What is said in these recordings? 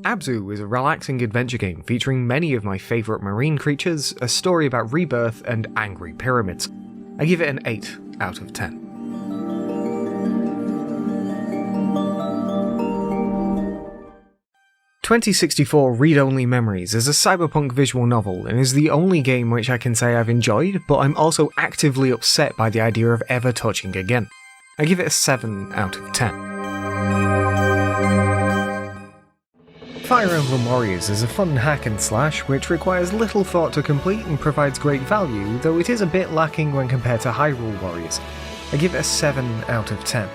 Abzu is a relaxing adventure game featuring many of my favourite marine creatures, a story about rebirth, and angry pyramids. I give it an 8 out of 10. "2064 Read-Only Memories" is a cyberpunk visual novel and is the only game which I can say I've enjoyed, but I'm also actively upset by the idea of ever touching again. I give it a 7 out of 10. Fire Emblem Warriors is a fun hack and slash which requires little thought to complete and provides great value, though it is a bit lacking when compared to Hyrule Warriors. I give it a 7 out of 10.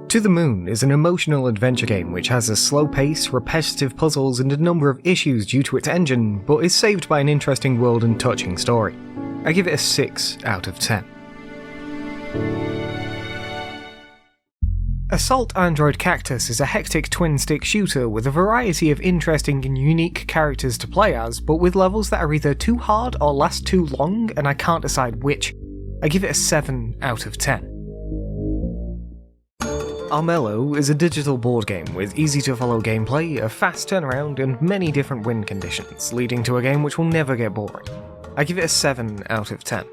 To the Moon is an emotional adventure game which has a slow pace, repetitive puzzles, and a number of issues due to its engine, but is saved by an interesting world and touching story. I give it a 6 out of 10. Assault Android Cactus is a hectic twin-stick shooter with a variety of interesting and unique characters to play as, but with levels that are either too hard or last too long, and I can't decide which. I give it a 7 out of 10. Armello is a digital board game with easy-to-follow gameplay, a fast turnaround, and many different win conditions, leading to a game which will never get boring. I give it a 7 out of 10.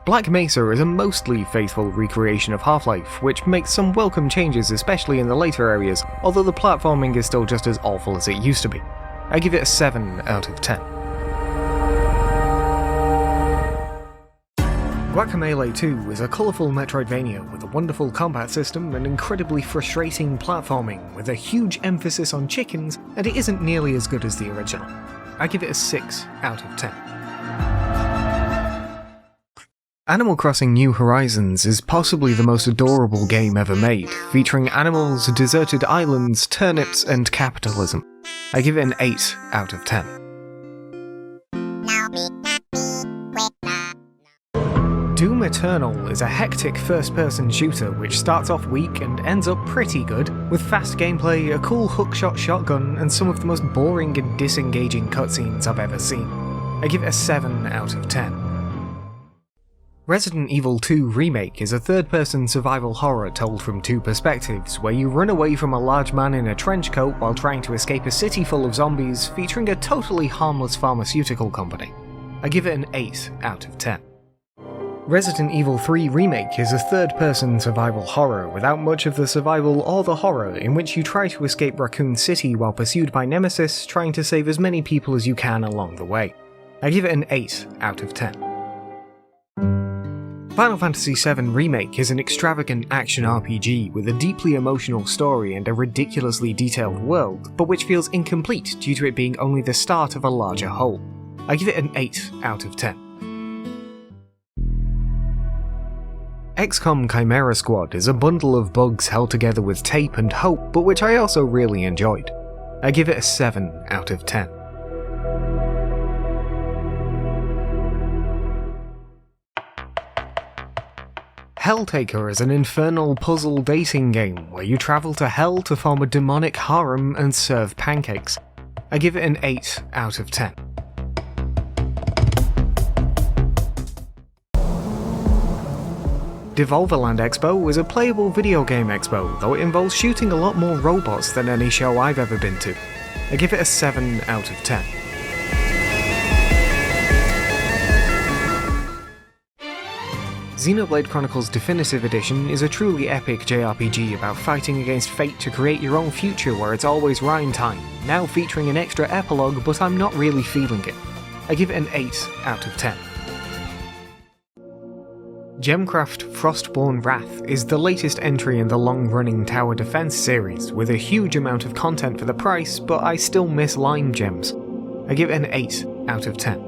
Black Mesa is a mostly faithful recreation of Half-Life, which makes some welcome changes especially in the later areas, although the platforming is still just as awful as it used to be. I give it a 7 out of 10. Guacamelee 2 is a colourful Metroidvania with a wonderful combat system and incredibly frustrating platforming with a huge emphasis on chickens, and it isn't nearly as good as the original. I give it a 6 out of 10. Animal Crossing New Horizons is possibly the most adorable game ever made, featuring animals, deserted islands, turnips, and capitalism. I give it an 8 out of 10. Doom Eternal is a hectic first-person shooter which starts off weak and ends up pretty good, with fast gameplay, a cool hookshot shotgun, and some of the most boring and disengaging cutscenes I've ever seen. I give it a 7 out of 10. Resident Evil 2 Remake is a third-person survival horror told from two perspectives, where you run away from a large man in a trench coat while trying to escape a city full of zombies, featuring a totally harmless pharmaceutical company. I give it an 8 out of 10. Resident Evil 3 Remake is a third-person survival horror without much of the survival or the horror, in which you try to escape Raccoon City while pursued by Nemesis, trying to save as many people as you can along the way. I give it an 8 out of 10. Final Fantasy VII Remake is an extravagant action RPG with a deeply emotional story and a ridiculously detailed world, but which feels incomplete due to it being only the start of a larger whole. I give it an 8 out of 10. XCOM Chimera Squad is a bundle of bugs held together with tape and hope, but which I also really enjoyed. I give it a 7 out of 10. Helltaker is an infernal puzzle dating game where you travel to hell to form a demonic harem and serve pancakes. I give it an 8 out of 10. Devolverland Expo is a playable video game expo, though it involves shooting a lot more robots than any show I've ever been to. I give it a 7 out of 10. Xenoblade Chronicles Definitive Edition is a truly epic JRPG about fighting against fate to create your own future where it's always rhyme time, now featuring an extra epilogue, but I'm not really feeling it. I give it an 8 out of 10. Gemcraft Frostborn Wrath is the latest entry in the long-running tower defense series, with a huge amount of content for the price, but I still miss lime gems. I give it an 8 out of 10.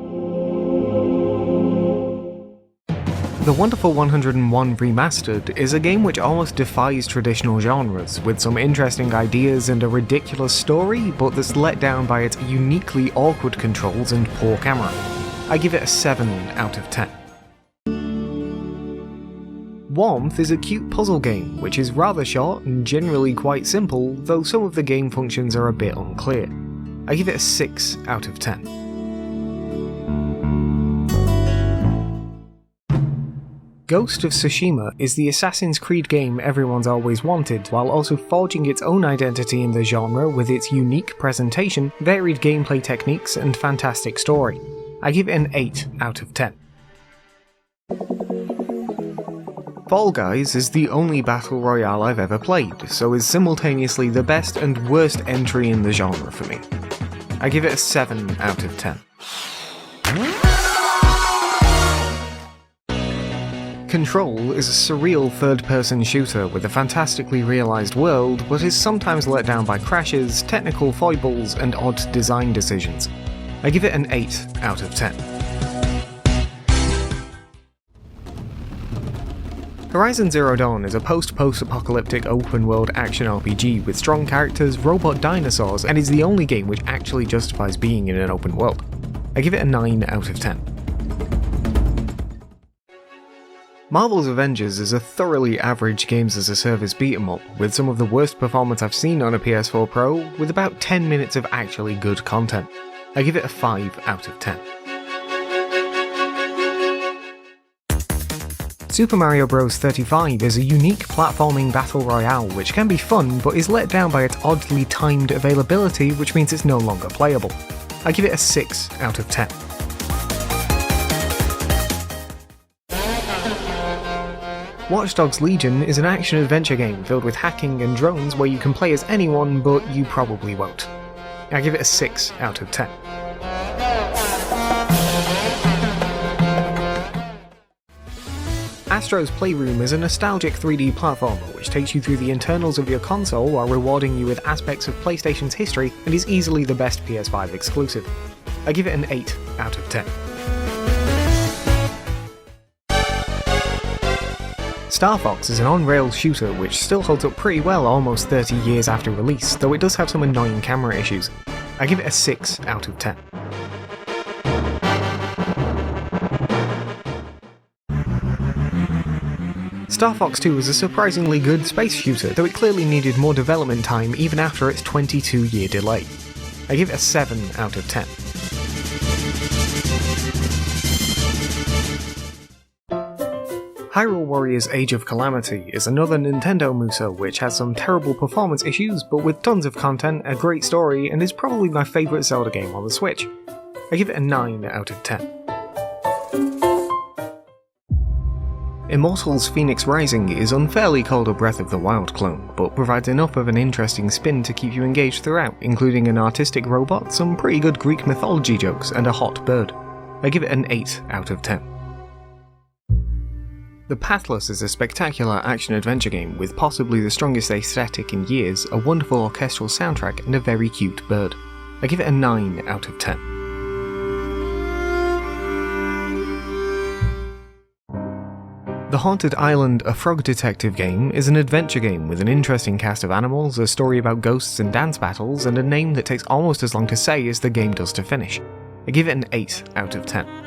The Wonderful 101 Remastered is a game which almost defies traditional genres, with some interesting ideas and a ridiculous story, but that's let down by its uniquely awkward controls and poor camera. I give it a 7 out of 10. Warmth is a cute puzzle game, which is rather short and generally quite simple, though some of the game functions are a bit unclear. I give it a 6 out of 10. Ghost of Tsushima is the Assassin's Creed game everyone's always wanted, while also forging its own identity in the genre with its unique presentation, varied gameplay techniques, and fantastic story. I give it an 8 out of 10. Fall Guys is the only battle royale I've ever played, so is simultaneously the best and worst entry in the genre for me. I give it a 7 out of 10. Control is a surreal third-person shooter with a fantastically realised world, but is sometimes let down by crashes, technical foibles, and odd design decisions. I give it an 8 out of 10. Horizon Zero Dawn is a post-apocalyptic open-world action RPG with strong characters, robot dinosaurs, and is the only game which actually justifies being in an open world. I give it a 9 out of 10. Marvel's Avengers is a thoroughly average games-as-a-service beat-em-up, with some of the worst performance I've seen on a PS4 Pro, with about 10 minutes of actually good content. I give it a 5 out of 10. Super Mario Bros. 35 is a unique platforming battle royale which can be fun but is let down by its oddly timed availability, which means it's no longer playable. I give it a 6 out of 10. Watch Dogs Legion is an action-adventure game filled with hacking and drones where you can play as anyone, but you probably won't. I give it a 6 out of 10. Astro's Playroom is a nostalgic 3D platformer which takes you through the internals of your console while rewarding you with aspects of PlayStation's history and is easily the best PS5 exclusive. I give it an 8 out of 10. Star Fox is an on-rails shooter which still holds up pretty well almost 30 years after release, though it does have some annoying camera issues. I give it a 6 out of 10. Star Fox 2 is a surprisingly good space shooter, though it clearly needed more development time even after its 22-year delay. I give it a 7 out of 10. Hyrule Warriors Age of Calamity is another Nintendo Musa which has some terrible performance issues, but with tons of content, a great story, and is probably my favourite Zelda game on the Switch. I give it a 9 out of 10. Immortals Fenyx Rising is unfairly called a Breath of the Wild clone, but provides enough of an interesting spin to keep you engaged throughout, including an artistic robot, some pretty good Greek mythology jokes, and a hot bird. I give it an 8 out of 10. The Pathless is a spectacular action-adventure game with possibly the strongest aesthetic in years, a wonderful orchestral soundtrack, and a very cute bird. I give it a 9 out of 10. The Haunted Island, a frog detective game, is an adventure game with an interesting cast of animals, a story about ghosts and dance battles, and a name that takes almost as long to say as the game does to finish. I give it an 8 out of 10.